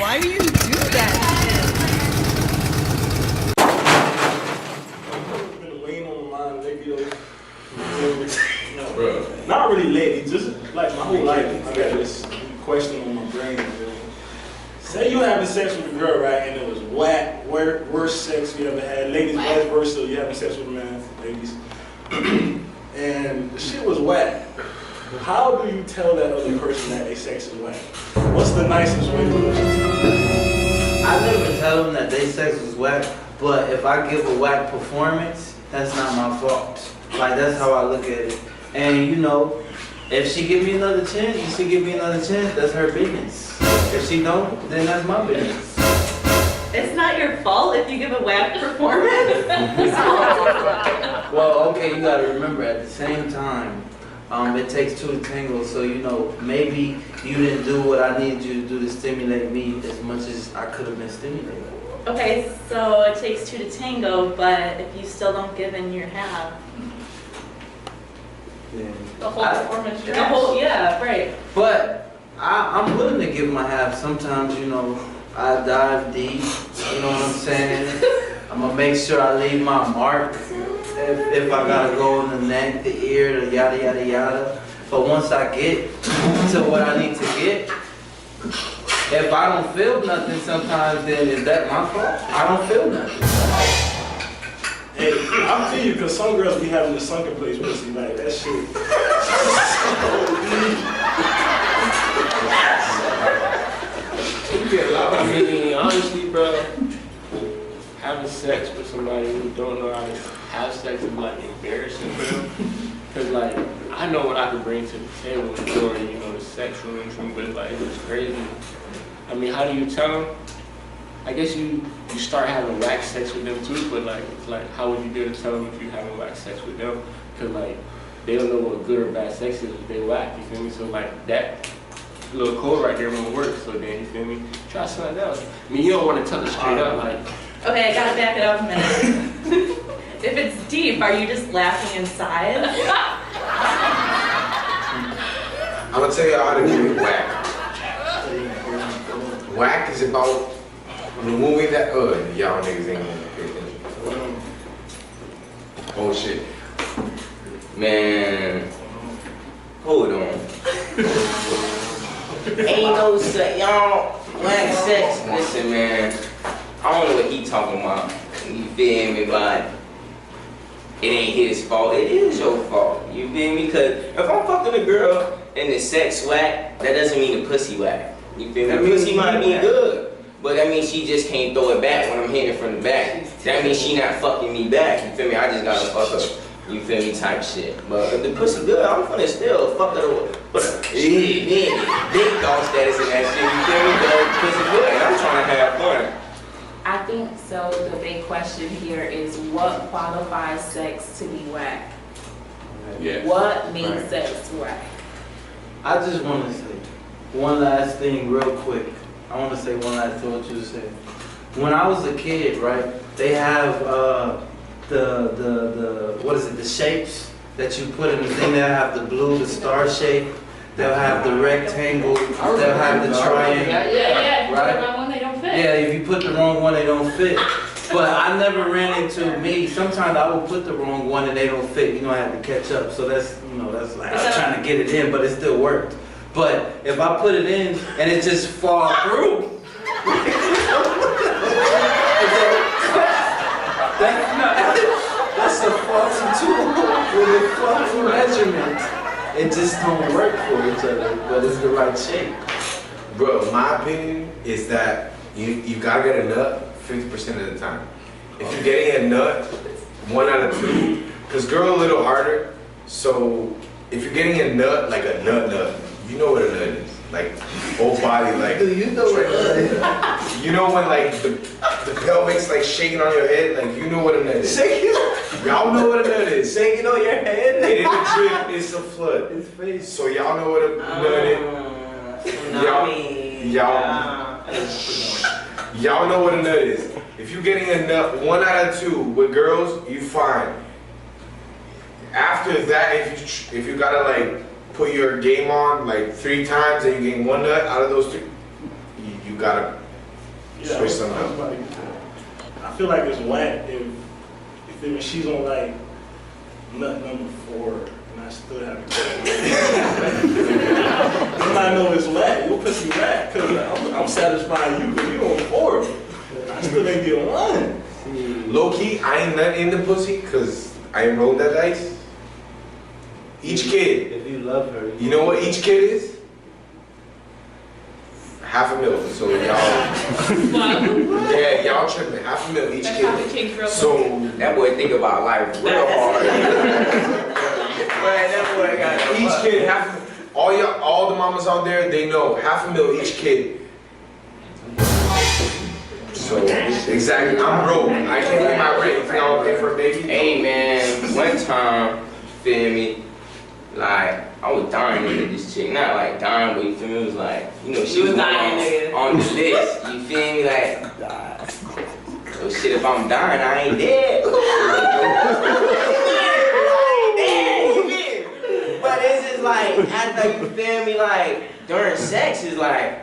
Why do you do that? I've been laying on my mind lately, bro. Not really lately, just like my whole life. I got this question on my brain. Say you having sex with a girl, right, and it was whack, worst sex you ever had. Ladies, vice versa, you having sex with a man, ladies. And the shit was whack. How do you tell that other person that their sex is whack? What's the nicest way to do it? I never tell them that their sex was whack, but if I give a whack performance, that's not my fault. Like, that's how I look at it. And you know, if she give me another chance, that's her business. If she don't, then that's my business. It's not your fault if you give a whack performance. Well, okay, you gotta remember, at the same time, it takes two to tango, so you know, maybe you didn't do what I needed you to do to stimulate me as much as I could have been stimulated. Okay, so it takes two to tango, but if you still don't give in your half, Yeah. the whole performance, the whole, yeah, right. But I'm willing to give my half. Sometimes, you know, I dive deep, you know what I'm saying? I'm gonna make sure I leave my mark. If I gotta go in the neck, the ear, the yada yada yada. But once I get to what I need to get, if I don't feel nothing sometimes, then is that my fault? I don't feel nothing. Hey, I'm feel you, because some girls be having the sunken place pussy, like that shit. I mean, honestly, bro, having sex with somebody who don't know how to have sex is like embarrassing for them. Cause like, I know what I can bring to the table for, you know, the sex room, but like, it's crazy. I mean, how do you tell them? I guess you start having whack sex with them too, but like, it's like, how would you dare to tell them if you having whack sex with them? Cause like, they don't know what good or bad sex is if they whack, you feel me? So like, that little code right there won't work, so then, you feel me? Try something else. I mean, you don't want to tell it straight up, like. Okay, I gotta back it up a minute. If it's deep, are you just laughing inside? I'm gonna tell you how to do it whack. Whack is about removing that y'all niggas ain't gonna pay attention. Oh shit. Man, hold on. Ain't no sex, y'all whack sex. Listen, man, I don't know what he talking about. You feel me? But it ain't his fault. It is your fault. You feel me? Cause if I'm fucking a girl and the sex whack, that doesn't mean the pussy whack. You feel me? The pussy might be good, but that means she just can't throw it back when I'm hitting it from the back. That means she not fucking me back. You feel me? I just gotta fuck her. You feel me? Type shit. But if the pussy good, I'm gonna still fuck her. But shit, big dog status in that shit. You feel me? But the pussy good, and I'm trying to have fun. I think so. The big question here is what qualifies sex to be whack? Yeah. What makes sex whack? I just want to say one last thing real quick. I want to say one last thing what you said. When I was a kid, right, they have the what is it, the shapes that you put in the thing. They'll have the blue, the star shape. They'll have the rectangle. They'll have the triangle. Yeah, right? the wrong one, they don't fit. Yeah, if you put the wrong one, they don't fit. But I never ran into me. Sometimes I will put the wrong one and they don't fit. You know, I have to catch up. So that's, you know, that's like I'm trying to get it in, but it still worked. But if I put it in and it just fall through, that's a faulty tool with a faulty measurement. It just don't work for each other, but it's the right shape. Bro, my opinion is that you gotta get a nut 50% of the time. If you're getting a nut, 1 out of 2, because girl a little harder, so if you're getting a nut, like a nut, you know what a nut is. Like, whole body, like. Do you know what a nut is? You know when like the pelvic's like shaking on your head, like you know what a nut is. Shaking? Y'all know what a nut is. Shaking on your head? And in the drip, it's a flood. His face. So y'all know what a nut is. Y'all know what a nut is. If you're getting a nut 1 out of 2 with girls, you fine. After that, if you gotta like put your game on like 3 times and you getting 1 nut out of those 3, you gotta Yeah, switch something I was up. about to get to that. I feel like it's whack if when she's on like nut number 4 and I still haven't killed then I know it's whack. Your pussy whack because I'm satisfying you because you on 4. I still ain't get 1. Low key, I ain't nut in the pussy because I ain't rolled that dice. Each kid, If you love her, you know what each kid is? $500,000. So y'all, yeah, y'all tripping. $500,000 each That's how the kid. kings real So That boy think about life real hard. Man, that boy got each kid, all the mamas out there, they know $500,000 each kid. So exactly, I'm broke. I can't pay my rent. If y'all pay for a baby. Hey man, one time, feel me? Like, I was dying to meet this chick. Not like dying, but you feel me? It was like, you know, she You was was dying, nigga. on the list. You feel me? Like, oh shit, if I'm dying, I ain't dead. But it's just like, after you feel me, like, during sex, is like,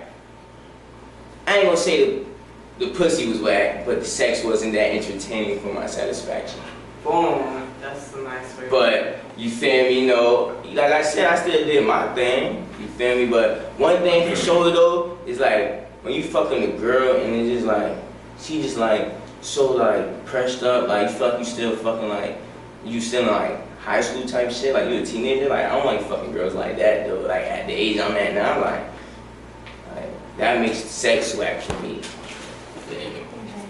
I ain't gonna say the pussy was whack, but the sex wasn't that entertaining for my satisfaction. Boom. That's a nice way. But, you feel me, you know, like I said, I still did my thing, you feel me? But one thing for sure though, is like, when you fucking a girl and it's just like, she just like, so like, pressed up, like, you feel like you still fucking like, you still in like, high school type shit, like you a teenager, like, I don't like fucking girls like that though, like, at the age I'm at now, like that makes sex whack for me.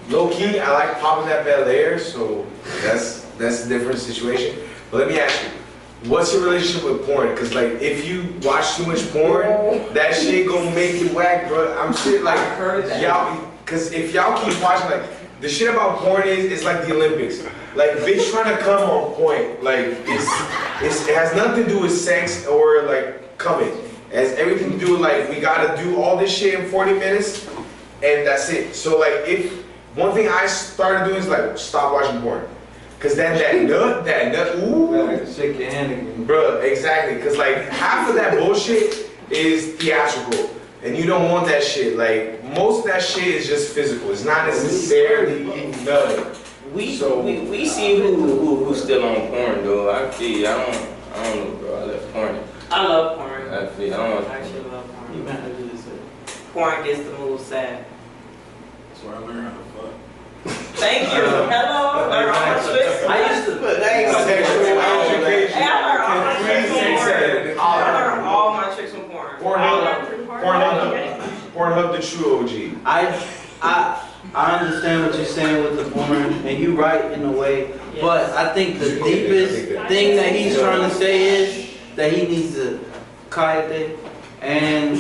Low key, I like popping that Bel Air, so that's a different situation. But let me ask you, what's your relationship with porn? Because like, if you watch too much porn, that shit gonna make it whack, bro. I'm shit like, I heard that. y'all, because if y'all keep watching, like, the shit about porn is, it's like the Olympics. Like, bitch trying to come on point. Like, it has nothing to do with sex or like coming. It has everything to do with like, we gotta do all this shit in 40 minutes, and that's it. So like, if one thing I started doing is like, stop watching porn. Cause then that nut, ooh. shake your hand again. Bruh, exactly. Cause like half of that bullshit is theatrical. And you don't want that shit. Like most of that shit is just physical. It's not necessarily nut. We So- we see who's still on porn though. I feel you. I don't know, bro. I left porn. I love porn. I feel I don't know. I actually love You porn. might have to say. Porn gets the move sad. That's where I learned how to fuck. Thank you. Hello. Learn all my tricks. I used to put that. Sexual education. Hey, I learned all my tricks from porn. I learned Pornhub. all my tricks from porn. Pornhub, the true OG. I understand what you're saying with the porn, and you're right in a way. But I think the deepest thing that he's trying to say is that he needs to cállate. And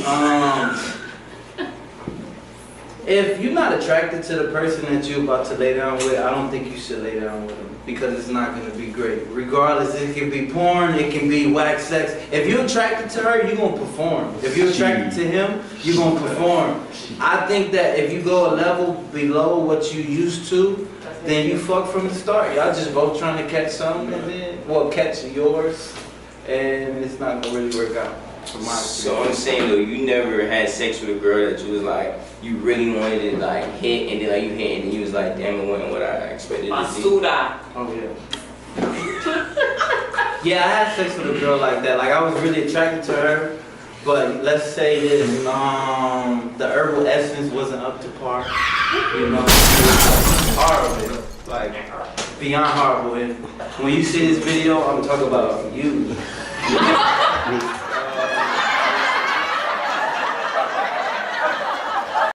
if you're not attracted to the person that you're about to lay down with, I don't think you should lay down with them because it's not going to be great. Regardless, it can be porn, it can be whack sex. If you're attracted to her, you're going to perform. If you're attracted to him, you're going to perform. I think that if you go a level below what you used to, then you fuck from the start. Y'all just both trying to catch something and then, well, catch yours, and it's not going to really work out. From my So I'm saying though, you never had sex with a girl that you was like, you really wanted to like hit, and then like you hit, and then you was like, damn, it wasn't what I expected to see. Masuda. Oh yeah. Yeah, I had sex with a girl like that. Like I was really attracted to her, but let's say this, the herbal essence wasn't up to par. You know, horrible, like beyond horrible. And when you see this video, I'm talking about you.